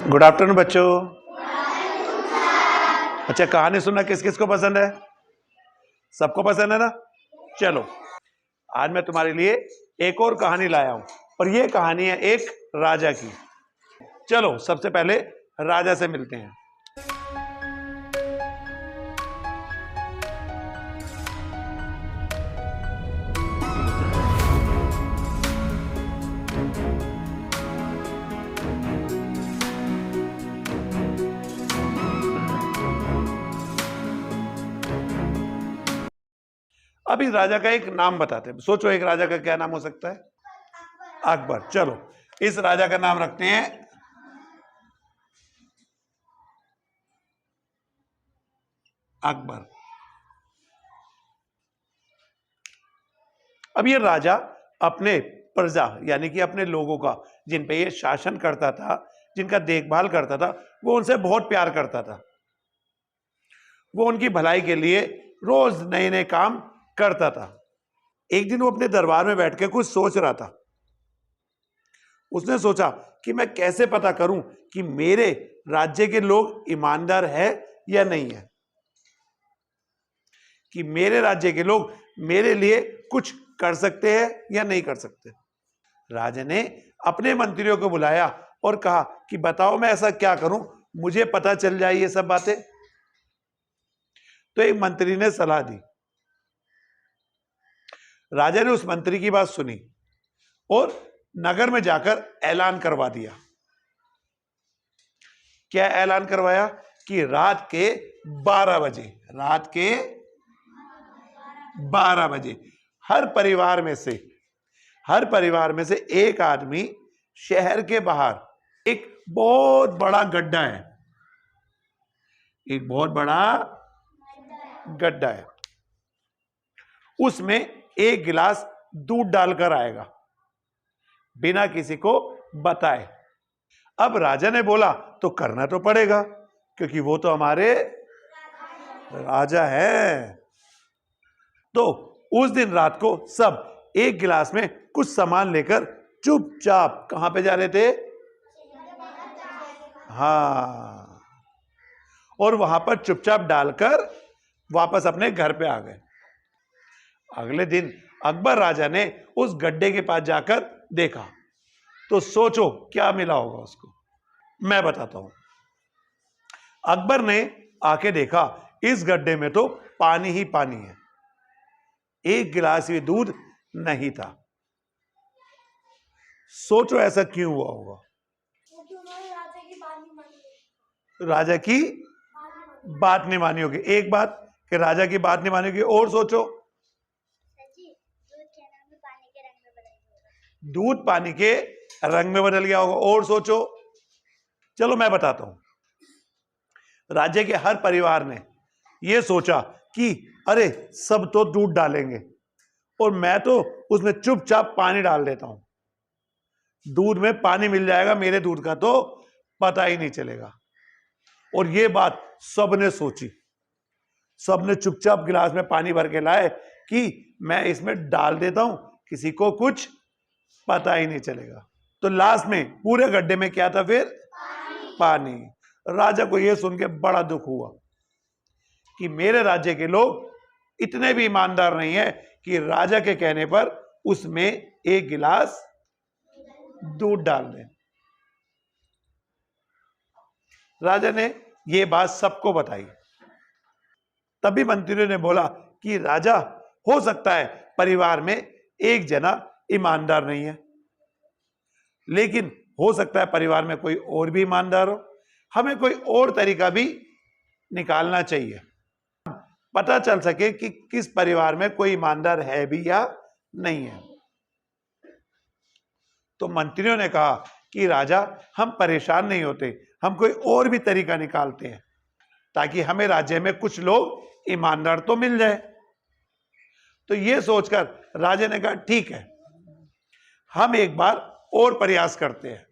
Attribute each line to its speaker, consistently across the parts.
Speaker 1: Good afternoon बच्चों। अच्छा, कहानी सुनना किस किस को पसंद है? सबको पसंद है ना? चलो, आज मैं तुम्हारे लिए एक और कहानी लाया हूं और ये कहानी है एक राजा की। चलो, सबसे पहले राजा से मिलते हैं। अब इस राजा का एक नाम बताते हैं। सोचो, एक राजा का क्या नाम हो सकता है? अकबर। चलो, इस राजा का नाम रखते हैं अकबर। अब ये राजा अपने प्रजा यानी कि अपने लोगों का, जिन पे ये शासन करता था, जिनका देखभाल करता था, वो उनसे बहुत प्यार करता था। वो उनकी भलाई के लिए रोज नए नए काम करता था। एक दिन वो अपने दरबार में बैठ के कुछ सोच रहा था। उसने सोचा कि मैं कैसे पता करूं कि मेरे राज्य के लोग ईमानदार है या नहीं है, कि मेरे राज्य के लोग मेरे लिए कुछ कर सकते हैं या नहीं कर सकते। राजा ने अपने मंत्रियों को बुलाया और कहा कि बताओ, मैं ऐसा क्या करूं मुझे पता चल जाए ये सब बातें। तो एक मंत्री ने सलाह दी। राजा ने उस मंत्री की बात सुनी और नगर में जाकर ऐलान करवा दिया। क्या ऐलान करवाया? कि रात के 12 बजे, रात के 12 बजे हर परिवार में से एक आदमी शहर के बाहर एक बहुत बड़ा गड्ढा है, एक बहुत बड़ा गड्ढा है, उसमें एक गिलास दूध डालकर आएगा बिना किसी को बताए। अब राजा ने बोला तो करना तो पड़ेगा, क्योंकि वो तो हमारे राजा हैं। तो उस दिन रात को सब एक गिलास में कुछ सामान लेकर चुपचाप कहां पे जा रहे थे? हाँ, और वहां पर चुपचाप डालकर वापस अपने घर पे आ गए। अगले दिन अकबर राजा ने उस गड्ढे के पास जाकर देखा तो सोचो क्या मिला होगा उसको। मैं बताता हूं। अकबर ने आके देखा इस गड्ढे में तो पानी ही पानी है, एक गिलास भी दूध नहीं था। सोचो ऐसा क्यों हुआ होगा? राजा की बात नहीं मानी होगी। एक बात कि राजा की बात नहीं मानी होगी, और सोचो। दूध पानी के रंग में बदल गया होगा, और सोचो। चलो मैं बताता हूं। राज्य के हर परिवार ने यह सोचा कि अरे सब तो दूध डालेंगे और मैं तो उसमें चुपचाप पानी डाल देता हूं, दूध में पानी मिल जाएगा, मेरे दूध का तो पता ही नहीं चलेगा। और यह बात सबने सोची। सबने चुपचाप गिलास में पानी भर के लाए कि मैं इसमें डाल देता हूं, किसी को कुछ पता ही नहीं चलेगा। तो लास्ट में पूरे गड्ढे में क्या था फिर? पानी। राजा को यह सुन के बड़ा दुख हुआ कि मेरे राज्य के लोग इतने भी ईमानदार नहीं है कि राजा के कहने पर उसमें एक गिलास दूध डाल दें। राजा ने यह बात सबको बताई। तभी मंत्रियों ने बोला कि राजा, हो सकता है परिवार में एक जना ईमानदार नहीं है, लेकिन हो सकता है परिवार में कोई और भी ईमानदार हो। हमें कोई और तरीका भी निकालना चाहिए, पता चल सके कि किस परिवार में कोई ईमानदार है भी या नहीं है। तो मंत्रियों ने कहा कि राजा, हम परेशान नहीं होते, हम कोई और भी तरीका निकालते हैं ताकि हमें राज्य में कुछ लोग ईमानदार तो मिल जाए। तो यह सोचकर राजा ने कहा ठीक है, हम एक बार और प्रयास करते हैं।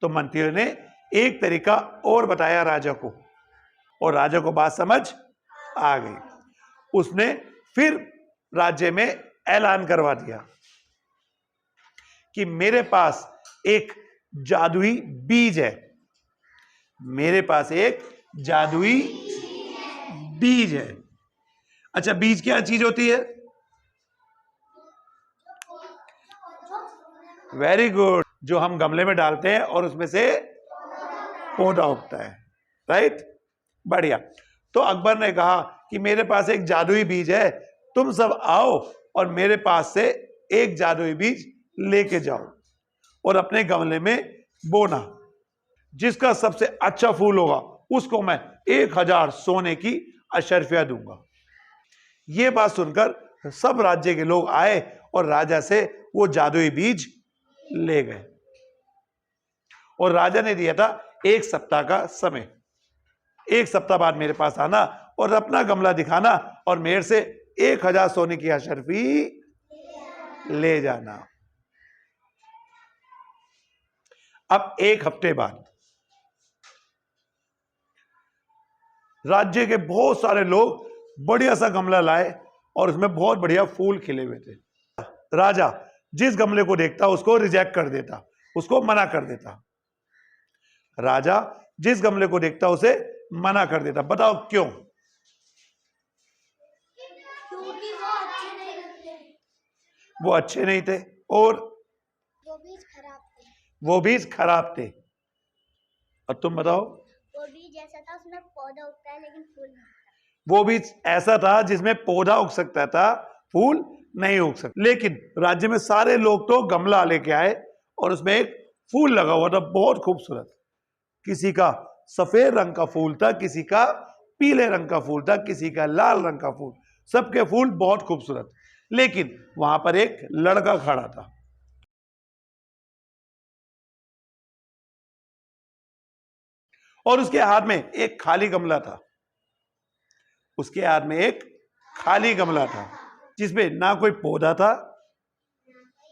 Speaker 1: तो मंत्रियों ने एक तरीका और बताया राजा को, और राजा को बात समझ आ गई। उसने फिर राज्य में ऐलान करवा दिया कि मेरे पास एक जादुई बीज है मेरे पास एक जादुई बीज है। अच्छा, बीज क्या चीज होती है? वेरी गुड, जो हम गमले में डालते हैं और उसमें से पौधा उगता है, राइट? बढ़िया। तो अकबर ने कहा कि मेरे पास एक जादुई बीज है, तुम सब आओ और मेरे पास से एक जादुई बीज लेके जाओ और अपने गमले में बोना। जिसका सबसे अच्छा फूल होगा उसको मैं 1000 सोने की अशर्फिया दूंगा। ये बात सुनकर सब राज्य के लोग आए और राजा से वो जादुई बीज ले गए और राजा ने दिया था 1 सप्ताह का समय। 1 सप्ताह बाद मेरे पास आना और अपना गमला दिखाना और मेरे से 1000 सोने की अशर्फी ले जाना। अब 1 हफ्ते बाद राज्य के बहुत सारे लोग बढ़िया सा गमला लाए और उसमें बहुत बढ़िया फूल खिले हुए थे। राजा जिस गमले को देखता उसको रिजेक्ट कर देता, उसको मना कर देता। राजा जिस गमले को देखता उसे मना कर देता। बताओ क्यों?
Speaker 2: क्योंकि वो अच्छे नहीं लगते,
Speaker 1: वो अच्छे नहीं थे और
Speaker 2: वो बीज खराब थे।
Speaker 1: वो बीज खराब थे। और तुम बताओ?
Speaker 2: वो बीज ऐसा था उसमें पौधा उगता है लेकिन फूल नहीं उगता।
Speaker 1: वो बीज ऐसा था जिसमें पौधा उग सकता था, फूल नहीं उग सकता। लेकिन राज्य में सारे लोग तो गमला लेके आए और उसमें एक फूल लगा हुआ था, बहुत खूबसूरत। किसी का सफेद रंग का फूल था, किसी का पीले रंग का फूल था, किसी का लाल रंग का फूल, सबके फूल बहुत खूबसूरत। लेकिन वहां पर एक लड़का खड़ा था और उसके हाथ में एक खाली गमला था। उसके हाथ में एक खाली गमला था जिसमें ना कोई पौधा था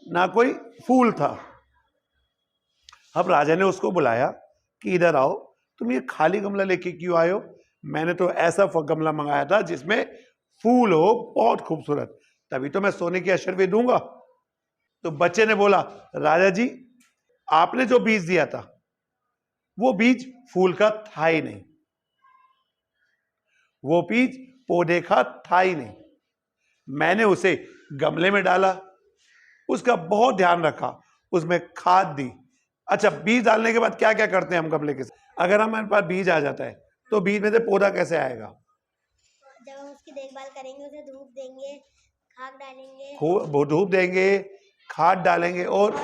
Speaker 1: ना कोई फूल था। अब राजा ने उसको बुलाया कि इधर आओ, तुम ये खाली गमला लेके क्यों आए हो? मैंने तो ऐसा गमला मंगाया था जिसमें फूल हो बहुत खूबसूरत, तभी तो मैं सोने की अशर्फी दूंगा। तो बच्चे ने बोला, राजा जी आपने जो बीज दिया था वो बीज फूल का था ही नहीं, वो बीज पौधे का था ही नहीं। मैंने उसे गमले में डाला, उसका बहुत ध्यान रखा, उसमें खाद दी। अच्छा, बीज डालने के बाद क्या क्या करते हैं हम गमले के साथ? अगर हमारे पास बीज आ जाता है तो बीज में से पौधा कैसे आएगा?
Speaker 2: जब हम उसकी देखभाल करेंगे, उसे धूप देंगे, खाद डालेंगे
Speaker 1: वो धूप देंगे, खाद डालेंगे और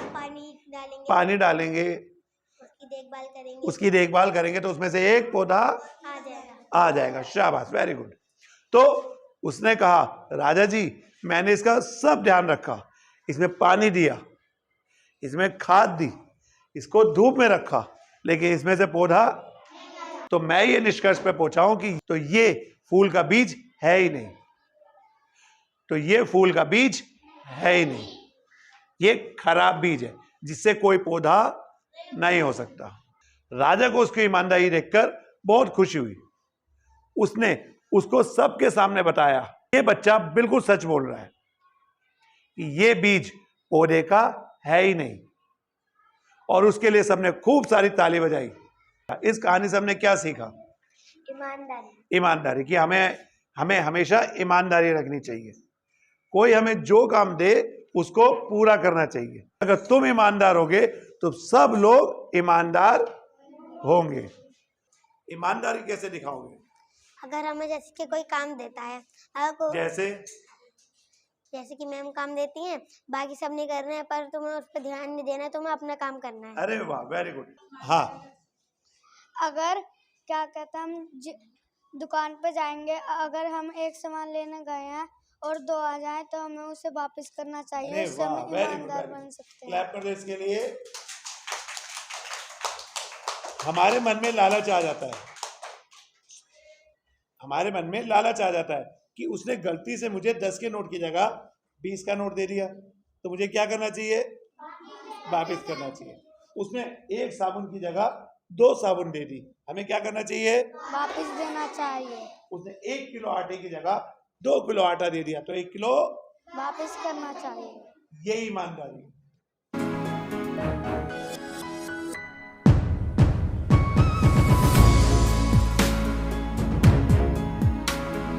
Speaker 1: पानी डालेंगे, उसकी देखभाल करेंगे तो उसमें से एक पौधा आ जाएगा। शाबाश, वेरी गुड। तो उसने कहा, राजा जी मैंने इसका सब ध्यान रखा, इसमें पानी दिया, इसमें खाद दी, इसको धूप में रखा, लेकिन इसमें से पौधा, तो मैं ये निष्कर्ष पे पहुंचा हूं कि तो ये फूल का बीज है ही नहीं, तो ये फूल का बीज है ही नहीं, ये खराब बीज है जिससे कोई पौधा नहीं हो सकता। राजा को उसकी ईमानदारी देखकर बहुत खुशी हुई। उसने उसको सबके सामने बताया, ये बच्चा बिल्कुल सच बोल रहा है कि ये बीज पौधे का है ही नहीं। और उसके लिए सबने खूब सारी ताली बजाई। इस कहानी से हमने क्या सीखा? ईमानदारी कि हमें हमेशा ईमानदारी रखनी चाहिए। कोई हमें जो काम दे उसको पूरा करना चाहिए। अगर तुम ईमानदार होगे तो सब लोग ईमानदार होंगे। ईमानदारी कैसे दिखाओगे?
Speaker 2: अगर हमें जैसे कि कोई काम देता है, जैसे कि मैम काम देती हैं, बाकी सब नहीं कर रहे हैं, पर तुम्हें उस पर ध्यान नहीं देना है, तुम्हें अपना काम करना है।
Speaker 1: अरे वाह, वेरी गुड। हाँ,
Speaker 3: अगर क्या कहते हम दुकान पे जाएंगे, अगर हम एक सामान लेने गए हैं और 2 आ जाए तो हमें उसे वापस करना चाहिए, इससे हम ईमानदार बन सकते हैं।
Speaker 1: क्लैप कर दो इसके लिए। हमारे मन में लालच आ जाता है, हमारे मन में लालच आ जाता है कि उसने गलती से मुझे 10 के नोट की जगह 20 का नोट दे दिया, तो मुझे क्या करना चाहिए? वापस करना चाहिए। उसने एक साबुन की जगह 2 साबुन दे दी, हमें क्या करना चाहिए?
Speaker 3: वापस देना चाहिए।
Speaker 1: उसने 1 किलो आटे की जगह 2 किलो आटा दे दिया, तो 1 किलो
Speaker 3: वापस करना चाहिए।
Speaker 1: यही ईमानदारी है।